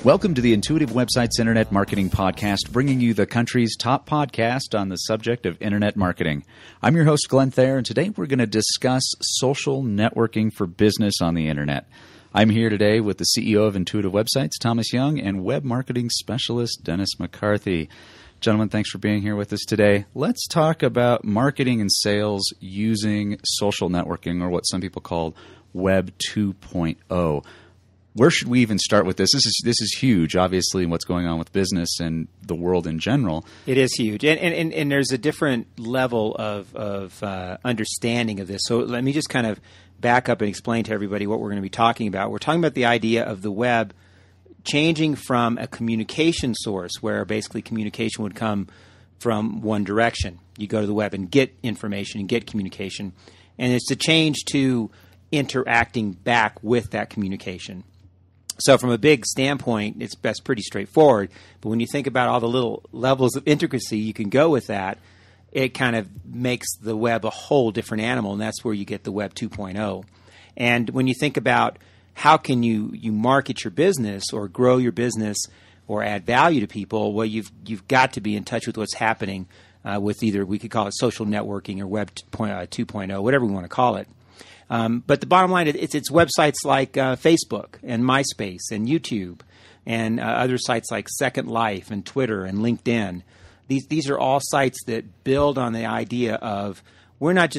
Welcome to the Intuitive Websites Internet Marketing Podcast, bringing you the country's top podcast on the subject of internet marketing. I'm your host, Glenn Thayer, and today we're going to discuss social networking for business on the internet. I'm here today with the CEO of Intuitive Websites, Thomas Young, and web marketing specialist, Dennis McCarthy. Gentlemen, thanks for being here with us today. Let's talk about marketing and sales using social networking, or what some people call Web 2.0. Where should we even start with this? This is huge, obviously, what's going on with business and the world in general. It is huge, and there's a different level of understanding of this. So let me just kind of back up and explain to everybody what we're going to be talking about. We're talking about the idea of the web changing from a communication source, where basically communication would come from one direction. You go to the web and get information and get communication, and it's to change to interacting back with that communication. So from a big standpoint, that's pretty straightforward. But when you think about all the little levels of intricacy you can go with that, it kind of makes the web a whole different animal, and that's where you get the Web 2.0. And when you think about how can you market your business or grow your business or add value to people, well, you've got to be in touch with what's happening with either, we could call it social networking or Web 2.0, whatever we want to call it. But the bottom line, it's websites like Facebook and MySpace and YouTube and other sites like Second Life and Twitter and LinkedIn. These are all sites that build on the idea of we're not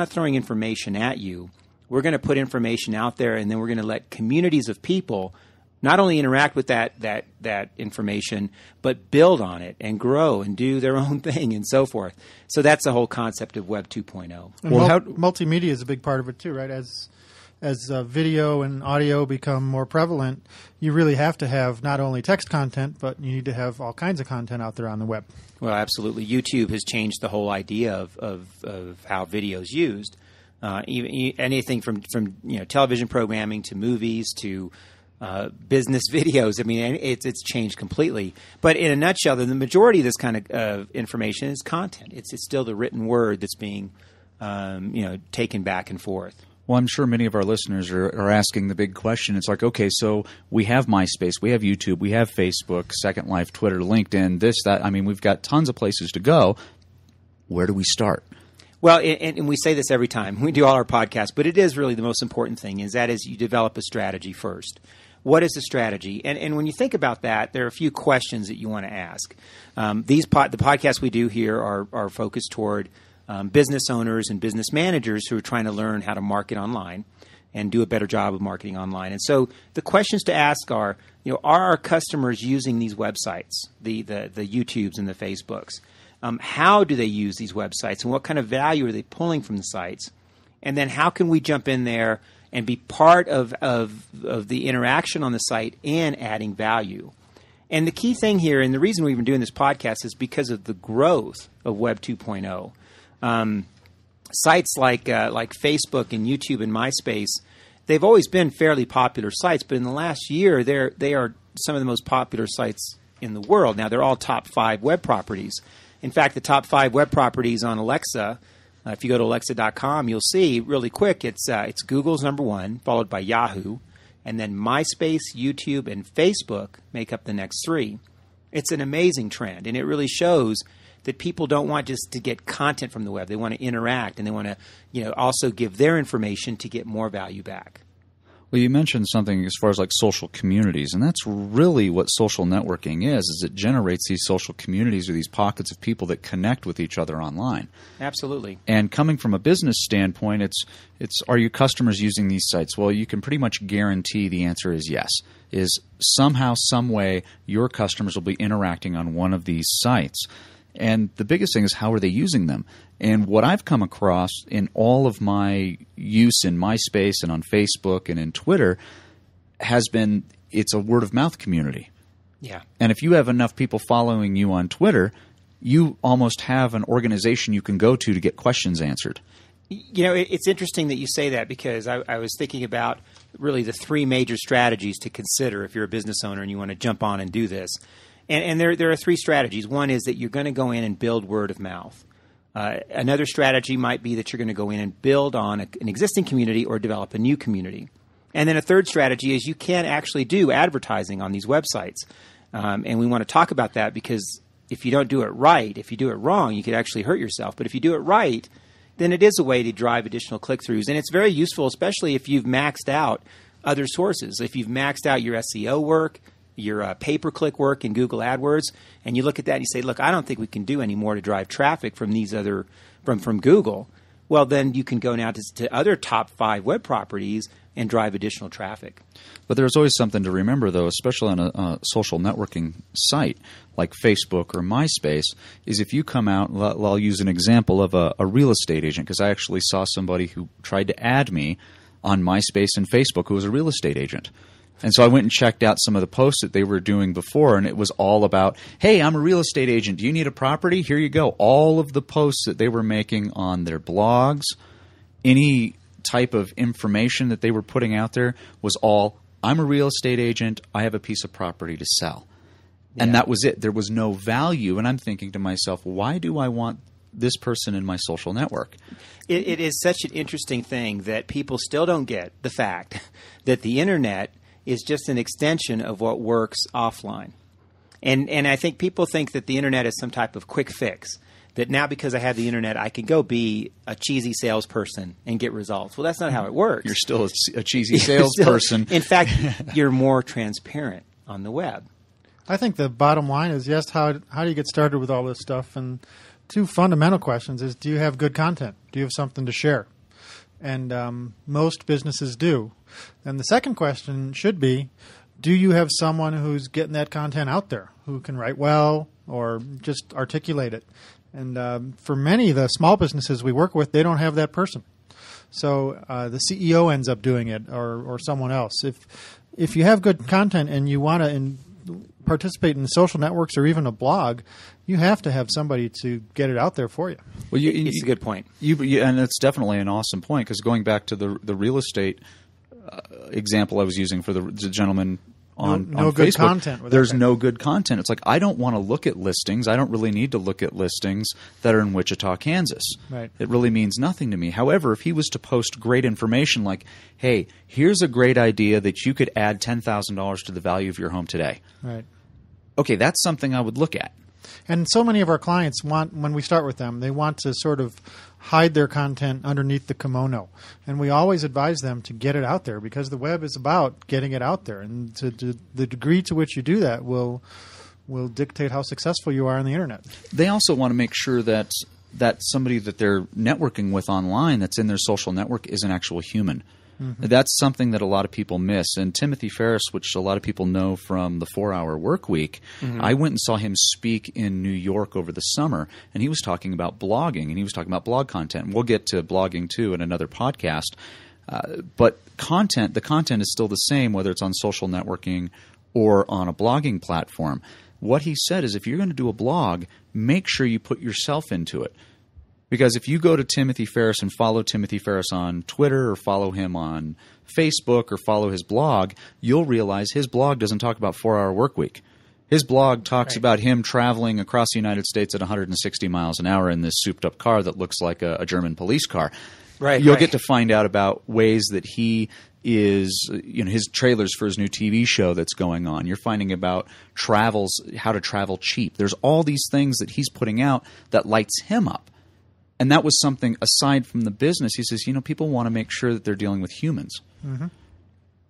throwing information at you. We're going to put information out there, and then we're going to let communities of people not only interact with that information, but build on it and grow and do their own thing and so forth. So that's the whole concept of Web 2.0. Well, multimedia is a big part of it too, right? As video and audio become more prevalent, you really have to have not only text content, but you need to have all kinds of content out there on the web. Well, absolutely. YouTube has changed the whole idea of how video is used. Anything from television programming to movies to business videos. I mean, it's changed completely. But in a nutshell, the majority of this kind of information is content. It's still the written word that's being taken back and forth. Well, I'm sure many of our listeners are asking the big question. It's like, okay, so we have MySpace, we have YouTube, we have Facebook, Second Life, Twitter, LinkedIn, this, that. I mean, we've got tons of places to go. Where do we start? Well, and we say this every time we do all our podcasts, but it is really the most important thing is you develop a strategy first. What is the strategy? And when you think about that, there are a few questions that you want to ask. The podcasts we do here are focused toward business owners and business managers who are trying to learn how to market online and do a better job of marketing online. And so the questions to ask are our customers using these websites, the YouTubes and the Facebooks? How do they use these websites, and what kind of value are they pulling from the sites? And then how can we jump in there and be part of the interaction on the site and adding value? And the key thing here, and the reason we've been doing this podcast, is because of the growth of Web 2.0. Sites like Facebook and YouTube and MySpace, they've always been fairly popular sites, but in the last year, they are some of the most popular sites in the world. Now, they're all top 5 web properties. In fact, the top 5 web properties on Alexa, if you go to Alexa.com, you'll see really quick it's Google's number 1, followed by Yahoo, and then MySpace, YouTube, and Facebook make up the next 3. It's an amazing trend, and it really shows that people don't want just to get content from the web. They want to interact, and they want to also give their information to get more value back. Well, you mentioned something as far as like social communities, and that's really what social networking is it generates these social communities or these pockets of people that connect with each other online. Absolutely. And coming from a business standpoint, it's are your customers using these sites? Well, you can pretty much guarantee the answer is yes. Is somehow, some way, your customers will be interacting on one of these sites. And the biggest thing is, how are they using them? And what I've come across in all of my use in MySpace and on Facebook and in Twitter has been it's a word-of-mouth community. Yeah. And if you have enough people following you on Twitter, you almost have an organization you can go to get questions answered. It's interesting that you say that, because I was thinking about really the 3 major strategies to consider if you're a business owner and you want to jump on and do this. And there are 3 strategies. One is that you're going to go in and build word of mouth. Another strategy might be that you're going to go in and build on an existing community or develop a new community. And then a third strategy is you can actually do advertising on these websites. And we want to talk about that because if you don't do it right, if you do it wrong, you could actually hurt yourself. But if you do it right, then it is a way to drive additional click-throughs. And it's very useful, especially if you've maxed out other sources. If you've maxed out your SEO work, your pay-per-click work in Google AdWords, and you look at that and you say, look, I don't think we can do any more to drive traffic from these other from Google. Well, then you can go now to other top 5 web properties and drive additional traffic. But there's always something to remember, though, especially on a social networking site like Facebook or MySpace, is if you come out, I'll use an example of a real estate agent, because I actually saw somebody who tried to add me on MySpace and Facebook who was a real estate agent. And so I went and checked out some of the posts that they were doing before, and it was all about, hey, I'm a real estate agent. Do you need a property? Here you go. All of the posts that they were making on their blogs, any type of information that they were putting out there was all, I'm a real estate agent. I have a piece of property to sell. Yeah. And that was it. There was no value. And I'm thinking to myself, why do I want this person in my social network? It is such an interesting thing that people still don't get the fact that the internet is just an extension of what works offline. And I think people think that the internet is some type of quick fix, that now because I have the internet, I can go be a cheesy salesperson and get results. Well, that's not how it works. You're still a cheesy salesperson. In fact, you're more transparent on the web. I think the bottom line is, yes, how do you get started with all this stuff? And 2 fundamental questions is, do you have good content? Do you have something to share? And most businesses do. And the second question should be, do you have someone who's getting that content out there, who can write well or just articulate it? And for many of the small businesses we work with, they don't have that person. So the CEO ends up doing it, or someone else. If you have good content and you want to participate in social networks or even a blog, you have to have somebody to get it out there for you. Well, it's a good point. And it's definitely an awesome point, because going back to the real estate example I was using for the gentleman on no good Facebook, content. There's no good content. It's like, I don't want to look at listings. I don't really need to look at listings that are in Wichita, Kansas. Right. It really means nothing to me. However, if he was to post great information like, hey, here's a great idea that you could add $10,000 to the value of your home today. Right. Okay, that's something I would look at. And so many of our clients want, when we start with them, they want to sort of hide their content underneath the kimono. And we always advise them to get it out there, because the web is about getting it out there. And the degree to which you do that will dictate how successful you are on the internet. They also want to make sure that somebody that they're networking with online that's in their social network is an actual human. Mm-hmm. That's something that a lot of people miss. And Timothy Ferriss, which a lot of people know from the 4-Hour Work Week, mm-hmm. I went and saw him speak in New York over the summer, and he was talking about blogging, and he was talking about blog content. And we'll get to blogging, too, in another podcast. But the content is still the same, whether it's on social networking or on a blogging platform. What he said is, if you're going to do a blog, make sure you put yourself into it. Because if you go to Timothy Ferriss and follow Timothy Ferriss on Twitter, or follow him on Facebook, or follow his blog, you'll realize his blog doesn't talk about 4-Hour Work Week. His blog talks about him traveling across the United States at 160 miles an hour in this souped-up car that looks like a German police car. Right. You'll get to find out about ways that he is, his trailers for his new TV show that's going on. You're finding about travels, how to travel cheap. There's all these things that he's putting out that lights him up. And that was something aside from the business. He says, people want to make sure that they're dealing with humans. Mm-hmm.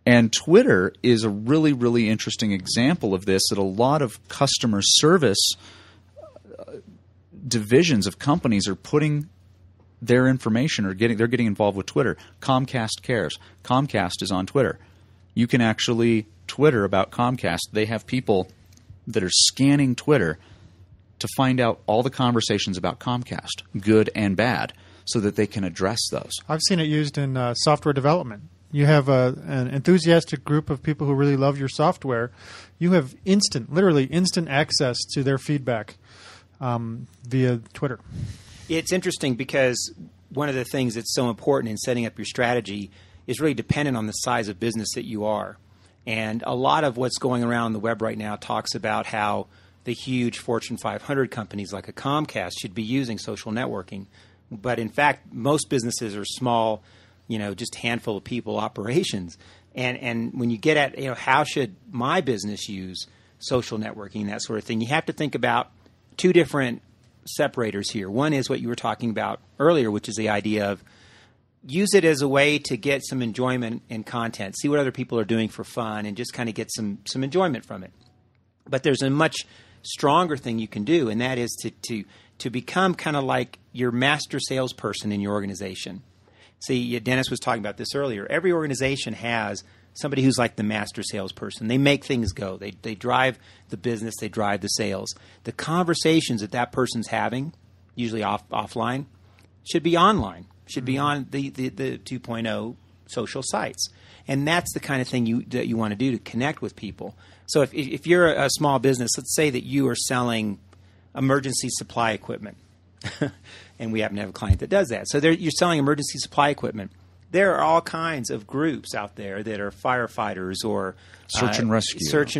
And Twitter is a really, really interesting example of this, that a lot of customer service divisions of companies are putting their information, or they're getting involved with Twitter. Comcast cares. Comcast is on Twitter. You can actually Twitter about Comcast. They have people that are scanning Twitter to find out all the conversations about Comcast, good and bad, so that they can address those. I've seen it used in software development. You have an enthusiastic group of people who really love your software. You have literally instant access to their feedback via Twitter. It's interesting because one of the things that's so important in setting up your strategy is really dependent on the size of business that you are. And a lot of what's going around the web right now talks about how the huge Fortune 500 companies like a Comcast should be using social networking. But in fact, most businesses are small, just handful of people operations. And when you get at, how should my business use social networking, that sort of thing, you have to think about two different separators here. One is what you were talking about earlier, which is the idea of use it as a way to get some enjoyment in content, see what other people are doing for fun, and just kind of get some enjoyment from it. But there's a much stronger thing you can do, and that is to become kind of like your master salesperson in your organization. See, Dennis was talking about this earlier. Every organization has somebody who's like the master salesperson. They make things go. They drive the business. They drive the sales. The conversations that person's having, usually offline, should be online. Should be on the 2.0 social sites. And that's the kind of thing that you want to do to connect with people. So if you're a small business, let's say that you are selling emergency supply equipment, and we happen to have a client that does that. So you're selling emergency supply equipment. There are all kinds of groups out there that are firefighters or search and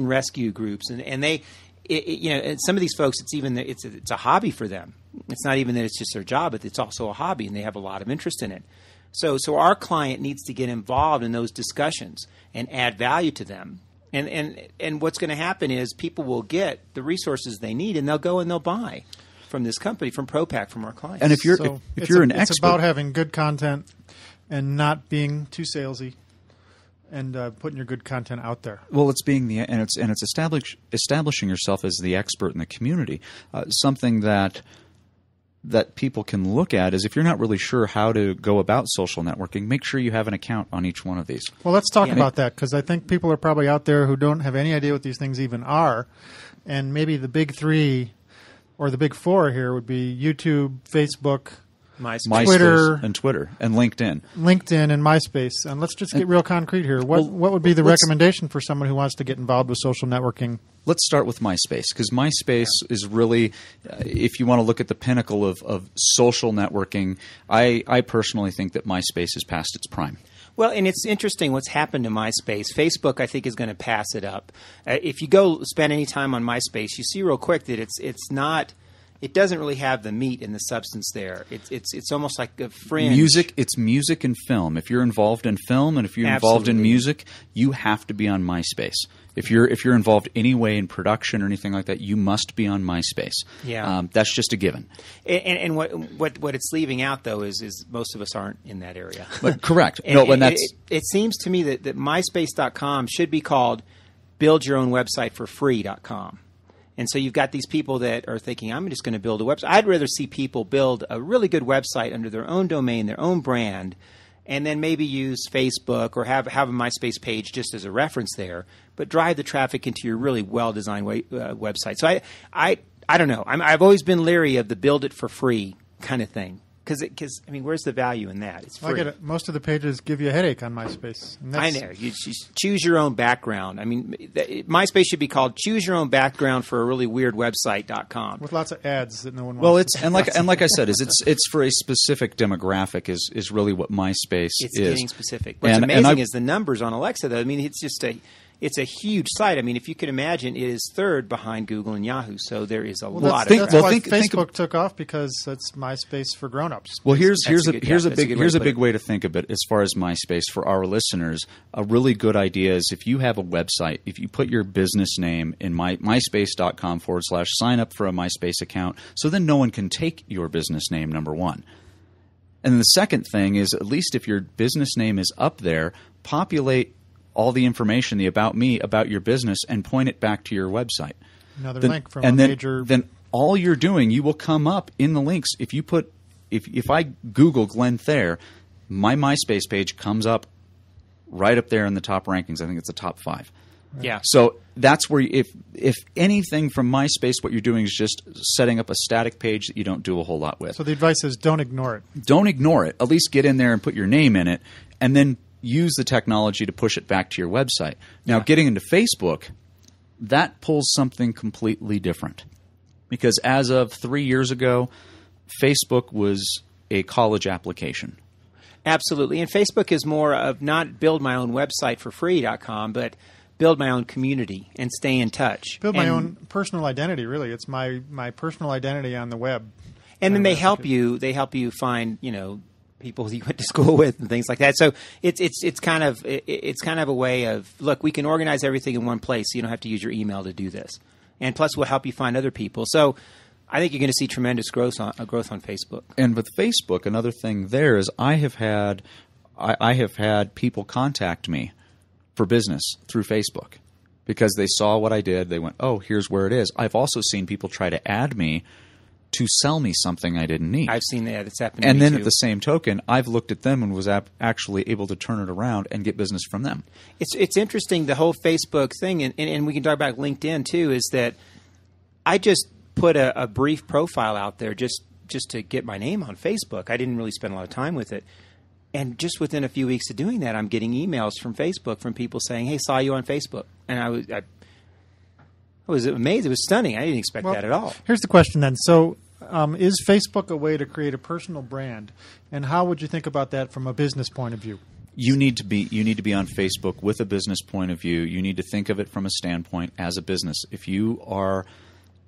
rescue groups, and they, and some of these folks, it's a hobby for them. It's not even that it's just their job, but it's also a hobby, and they have a lot of interest in it. So our client needs to get involved in those discussions and add value to them. And what's going to happen is people will get the resources they need, and they'll go and they'll buy from this company, from ProPack, from our clients. And if you're an expert, it's about having good content and not being too salesy, and putting your good content out there. Well, it's establishing yourself as the expert in the community. Something that people can look at is if you're not really sure how to go about social networking, make sure you have an account on each one of these. Well, let's talk about that, because I think people are probably out there who don't have any idea what these things even are, and maybe the big three or the big four here would be YouTube, Facebook, MySpace, Twitter, and LinkedIn. LinkedIn and MySpace. And let's just get real concrete here. What would be the recommendation for someone who wants to get involved with social networking? Let's start with MySpace, because MySpace is really, if you want to look at the pinnacle of social networking, I personally think that MySpace is past its prime. Well, and it's interesting what's happened to MySpace. Facebook, I think, is going to pass it up. If you go spend any time on MySpace, you see real quick that it's not. It doesn't really have the meat and the substance there. It's almost like a fringe. It's music and film. If you're involved in film and if you're involved in music, you have to be on MySpace. If you're involved any way in production or anything like that, you must be on MySpace. Yeah, that's just a given. And what it's leaving out though is most of us aren't in that area. But correct. It seems to me that MySpace.com should be called buildyourownwebsiteforfree.com. And so you've got these people that are thinking, I'm just going to build a website. I'd rather see people build a really good website under their own domain, their own brand, and then maybe use Facebook or have a MySpace page just as a reference there, but drive the traffic into your really well-designed website. So I don't know. I've always been leery of the build it for free kind of thing. Because where's the value in that? It's free. I get it. Most of the pages give you a headache on MySpace. I know. You choose your own background. MySpace should be called "Choose Your Own Background for a Really Weird Website.com" with lots of ads that no one wants. Well, like I said, it's for a specific demographic. Is really what MySpace is. It's getting specific. What's amazing is the numbers on Alexa. Though, it's just it's a huge site. If you can imagine, it is third behind Google and Yahoo. So there is a lot of traffic. That's why Facebook took off, because that's MySpace for grown-ups. Well, here's a big way to think of it as far as MySpace for our listeners. A really good idea is if you have a website, if you put your business name in myspace.com/sign up for a MySpace account, so then no one can take your business name, number one. And then the second thing is, at least if your business name is up there, populate all the information, the about me, about your business, and point it back to your website. Another link from a major. Then all you're doing, you will come up in the links. If I Google Glenn Thayer, my MySpace page comes up right up there in the top rankings. I think it's the top 5. Right. Yeah. So that's where, if anything from MySpace, what you're doing is just setting up a static page that you don't do a whole lot with. So the advice is don't ignore it. Don't ignore it. At least get in there and put your name in it, and then use the technology to push it back to your website. Now, getting into Facebook, that pulls something completely different. Because as of 3 years ago, Facebook was a college application. Absolutely. And Facebook is more of not build my own website for free.com, but build my own community and stay in touch. Build my own personal identity, really. It's my personal identity on the web. And then they help you find, people you went to school with and things like that. So it's kind of a way of, look, we can organize everything in one place, so you don't have to use your email to do this. And plus, we'll help you find other people. So I think you're going to see tremendous growth on Facebook. And with Facebook, another thing there is I have had people contact me for business through Facebook because they saw what I did. They went, oh, here's where it is. I've also seen people try to add me to sell me something I didn't need. I've seen that. It's happened to me And then too. at the same token, I've looked at them and was actually able to turn it around and get business from them. It's interesting, the whole Facebook thing, and we can talk about LinkedIn too, is that I just put a brief profile out there just to get my name on Facebook. I didn't really spend a lot of time with it. And just within a few weeks of doing that, I'm getting emails from Facebook from people saying, hey, saw you on Facebook. And I was amazed. It was stunning. I didn't expect that at all. Here's the question then. So is Facebook a way to create a personal brand? And how would you think about that from a business point of view? You need to be on Facebook with a business point of view. You need to think of it from a standpoint as a business. If you are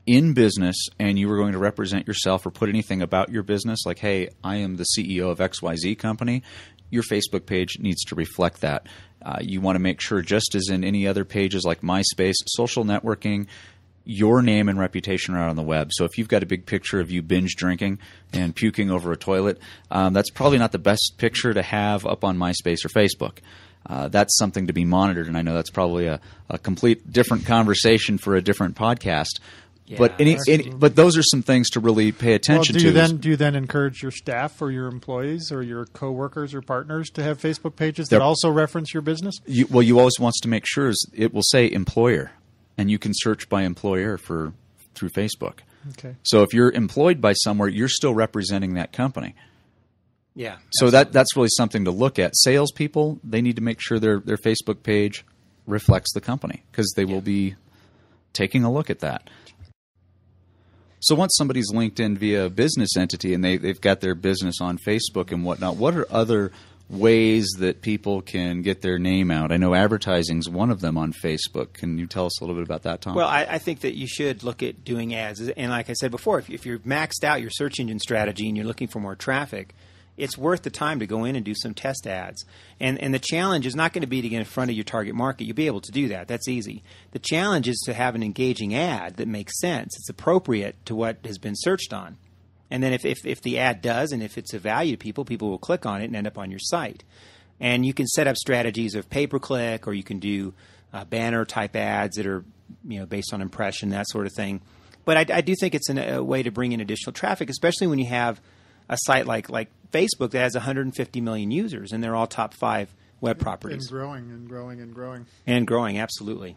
in business and you were going to represent yourself or put anything about your business, like, hey, I am the CEO of XYZ company, your Facebook page needs to reflect that. You want to make sure, just as in any other pages like MySpace, social networking, your name and reputation are out on the web. So if you've got a big picture of you binge drinking and puking over a toilet, that's probably not the best picture to have up on MySpace or Facebook. That's something to be monitored, and I know that's probably a complete different conversation for a different podcast. Yeah, but those are some things to really pay attention to. Do you then encourage your staff or your employees or your coworkers or partners to have Facebook pages that also reference your business? You always wants to make sure it will say employer, and you can search by employer through Facebook. Okay. So if you're employed by somewhere, you're still representing that company. Yeah. So that's really something to look at. Salespeople, they need to make sure their Facebook page reflects the company because they will be taking a look at that. So once somebody's linked in via a business entity and they've got their business on Facebook and whatnot, what are other ways that people can get their name out? I know advertising is one of them on Facebook. Can you tell us a little bit about that, Tom? Well, I think that you should look at doing ads. And like I said before, if you're maxed out your search engine strategy and you're looking for more traffic, it's worth the time to go in and do some test ads. And the challenge is not going to be to get in front of your target market. You'll be able to do that. That's easy. The challenge is to have an engaging ad that makes sense. It's appropriate to what has been searched on. And then if the ad does, and if it's of value to people, people will click on it and end up on your site. And you can set up strategies of pay-per-click, or you can do banner-type ads that are based on impression, that sort of thing. But I do think it's a way to bring in additional traffic, especially when you have a site like Facebook that has 150 million users, and they're all top 5 web properties. And growing. And growing, absolutely.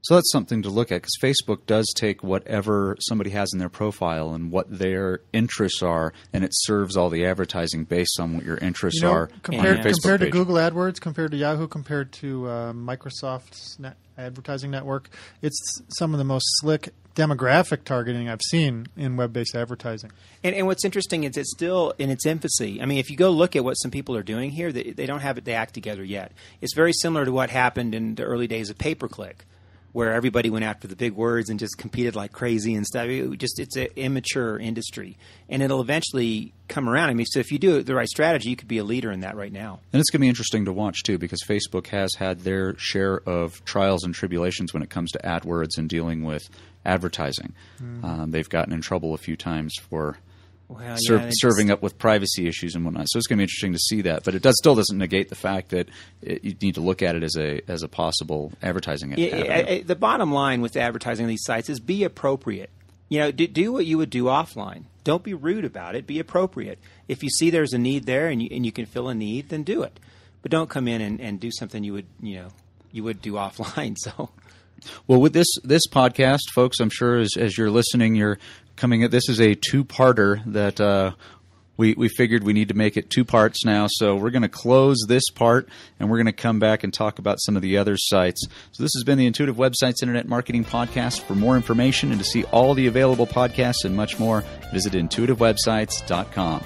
So that's something to look at, because Facebook does take whatever somebody has in their profile and what their interests are, and it serves all the advertising based on what your interests are. Compared on your Facebook to page. Google AdWords, compared to Yahoo, compared to Microsoft's advertising network, it's some of the most slick demographic targeting I've seen in web-based advertising. And what's interesting is it's still in its infancy. I mean, if you go look at what some people are doing here, they don't have the act together yet. It's very similar to what happened in the early days of pay-per-click, where everybody went after the big words and just competed like crazy and stuff. It's an immature industry, and it'll eventually come around. I mean, so if you do the right strategy, you could be a leader in that right now. And it's going to be interesting to watch, too, because Facebook has had their share of trials and tribulations when it comes to AdWords and dealing with advertising. They've gotten in trouble a few times for serving up with privacy issues and whatnot. So it's going to be interesting to see that. But it still doesn't negate the fact that you need to look at it as a possible advertising avenue. The bottom line with advertising on these sites is be appropriate. Do what you would do offline. Don't be rude about it. Be appropriate. If you see there's a need there and you can fill a need, then do it. But don't come in and do something you would do offline. So. Well, with this podcast, folks, I'm sure as you're listening, you're coming at this is a two-parter that we figured we need to make it 2 parts now. So we're going to close this part, and we're going to come back and talk about some of the other sites. So this has been the Intuitive Websites Internet Marketing Podcast. For more information and to see all the available podcasts and much more, visit intuitivewebsites.com.